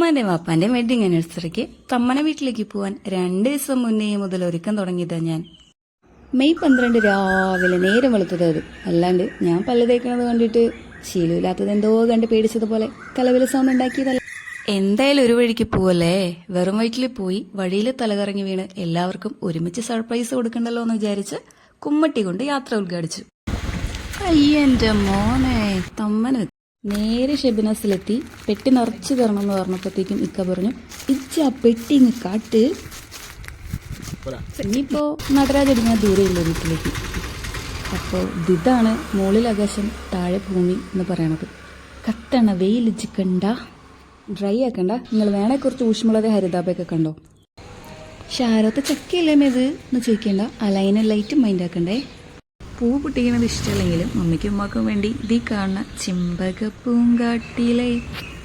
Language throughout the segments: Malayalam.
ഉമ്മാന്റെ വാപ്പാന്റെ വെഡിങ് ആനിവേഴ്സറിക്ക് തമ്മന വീട്ടിലേക്ക് പോവാൻ 2 ദിവസം മുന്നേ മുതൽ ഒരുക്കം തുടങ്ങിയതാ ഞാൻ. മെയ് 12 രാവിലെ നേരം വെളുത്തത് അത്. അല്ലാണ്ട് ഞാൻ പല്ല് തേക്കണത് കണ്ടിട്ട് ശീലമില്ലാത്തത് എന്തോ കണ്ട് പേടിച്ചതുപോലെ കലവില സൗണ്ട് ഉണ്ടാക്കിയതല്ല. എന്തായാലും ഒരു വഴിക്ക് പോവല്ലേ, വെറും വയറ്റിൽ പോയി വഴിയിൽ തലകറങ്ങി വീണ് എല്ലാവർക്കും ഒരുമിച്ച് സർപ്രൈസ് കൊടുക്കണ്ടല്ലോ എന്ന് വിചാരിച്ച് കുമ്മട്ടി കൊണ്ട് യാത്ര ഉദ്ഘാടിച്ചു. അയ്യന്റെ മോനെ തമ്മന് നേരെ ഷെബിനാസിലെത്തി. പെട്ടി നിറച്ചു തരണം എന്ന് പറഞ്ഞപ്പോഴത്തേക്കും ഇക്ക പറഞ്ഞു, ഇച്ച പെട്ടി ഇങ്ങ് കാട്ട്. ഇനിയിപ്പോ നടരാജടിഞ്ഞാൽ ദൂരെയുള്ള വീട്ടിലേക്ക്. അപ്പോൾ ഇതാണ് മുകളിൽ ആകാശം താഴെ ഭൂമി എന്ന് പറയണത്. കത്തണ വെയിലിച്ചിക്കണ്ട, ഡ്രൈ ആക്കണ്ട. നിങ്ങൾ വേണേ കുറച്ച് ഊഷ്മളത ഹരിതാപയൊക്കെ കണ്ടോ. ഷാരത്തെ ചക്കയല്ലേ ഇത് എന്ന് ചോദിക്കണ്ട. അലൈനും ലൈറ്റും മൈൻഡ് ആക്കണ്ടേ. പൂ പൊട്ടിക്കുന്നത് ഇഷ്ടമല്ലെങ്കിലും മമ്മിക്കും ഉമ്മാക്കും വേണ്ടി ഇതീ കാണുന്ന ചെമ്പകപ്പൂങ്കാട്ടിലെ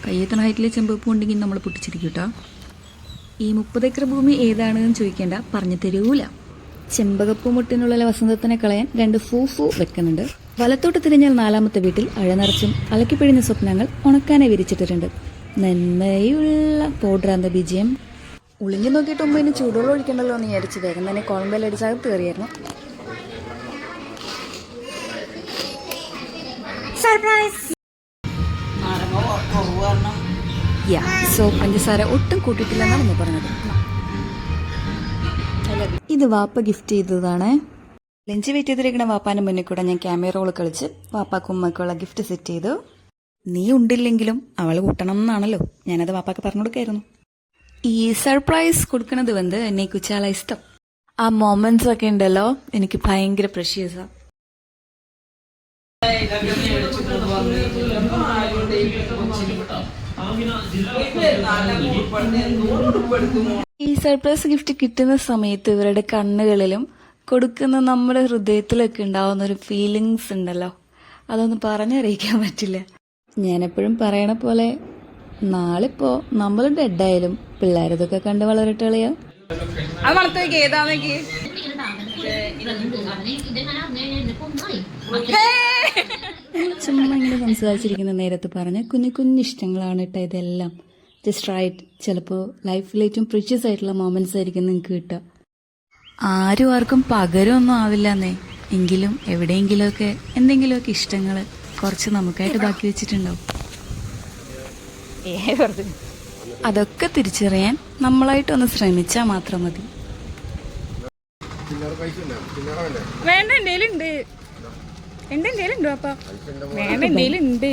കയ്യെത്തണ ഹൈറ്റിലെ ചെമ്പകപ്പൂ ഉണ്ടെങ്കിൽ നമ്മൾ പൊട്ടിച്ചിരിക്കും കേട്ടോ. ഈ 30 ഏക്കർ ഭൂമി ഏതാണെന്ന് ചോദിക്കേണ്ട, പറഞ്ഞു തരൂല. ചെമ്പകപ്പൂ മുട്ടിനുള്ള വസന്തത്തിനെ കളയാൻ 2 ഫൂ വെക്കുന്നുണ്ട്. വലത്തോട്ട് തിരിഞ്ഞാൽ 4ാമത്തെ വീട്ടിൽ അഴനിറച്ചും അലക്കിപ്പിഴിഞ്ഞ സ്വപ്നങ്ങൾ ഉണക്കാനെ വിരിച്ചിട്ടിട്ടുണ്ട്. നന്മയുള്ള പൗഡറാന്ത ബീജം. ഒളിഞ്ഞു നോക്കിയിട്ട് മുമ്പ് ചൂടുവെള്ളം ഒഴിക്കണ്ടല്ലോ എന്ന് വിചാരിച്ച് വേഗം തന്നെ കോളമ്പേലടിച്ചകത്ത് കയറിയായിരുന്നു. പഞ്ചസാര ഒട്ടും കൂട്ടിയിട്ടില്ലെന്നാണ് നമ്മൾ പറഞ്ഞത്. ഇത് വാപ്പ ഗിഫ്റ്റ് ചെയ്തതാണ്. ലഞ്ച് വെയിറ്റ് ചെയ്തിരിക്കുന്ന വാപ്പാന്റെ മുന്നിൽ കൂടെ ഞാൻ ക്യാമറ റോള് കളിച്ച് വാപ്പാക്കും ഉമ്മക്കുള്ള ഗിഫ്റ്റ് സെറ്റ് ചെയ്തു. നീ ഉണ്ടില്ലെങ്കിലും അവൾ കൂട്ടണം എന്നാണല്ലോ, ഞാനത് വാപ്പാക്ക് പറഞ്ഞു കൊടുക്കായിരുന്നു. ഈ സർപ്രൈസ് കൊടുക്കണത് വന്ന് എന്നെ കുച്ചാല ഇഷ്ടം. ആ മൊമെന്റ്സ് ഒക്കെ ഉണ്ടല്ലോ, എനിക്ക് ഭയങ്കര പ്രഷ്യസാ. ഈ സർപ്രൈസ് ഗിഫ്റ്റ് കിട്ടുന്ന സമയത്ത് ഇവരുടെ കണ്ണുകളിലും കൊടുക്കുന്ന നമ്മുടെ ഹൃദയത്തിലൊക്കെ ഉണ്ടാവുന്ന ഒരു ഫീലിങ്സ് ഉണ്ടല്ലോ, അതൊന്നും പറഞ്ഞറിയിക്കാൻ പറ്റില്ല. ഞാനെപ്പോഴും പറയണ പോലെ നാളിപ്പോ നമ്മൾ ഡെഡായാലും പിള്ളേരതൊക്കെ കണ്ട് വളരട്ടെ കളിയാ. ചുമ്മാ ഇങ്ങനെ സംസാരിച്ചിരിക്കുന്ന നേരത്ത് പറഞ്ഞ കുഞ്ഞു ഇഷ്ടങ്ങളാണ് കേട്ടോ ഇതെല്ലാം. Just right. ചിലപ്പോൾ ലൈഫിൽ ഏറ്റവും പ്രീഷ്യസ് ആയിട്ടുള്ള മൊമെന്റ്സ് ആയിരിക്കും നിങ്ങൾക്ക് കിട്ടുക. ആർക്കും പകരമൊന്നും ആവില്ലെന്നേ, എങ്കിലും എവിടെയെങ്കിലുമൊക്കെ എന്തെങ്കിലുമൊക്കെ ഇഷ്ടങ്ങൾ കുറച്ച് നമുക്കായിട്ട് ബാക്കി വെച്ചിട്ടുണ്ടാവും. അതൊക്കെ തിരിച്ചറിയാൻ നമ്മളായിട്ടൊന്ന് ശ്രമിച്ചാൽ മാത്രം മതി. വേണ്ട എന്തേലുണ്ട്, എന്തേലുണ്ടോ അപ്പൊ വേണ്ട എന്തേലുണ്ട്.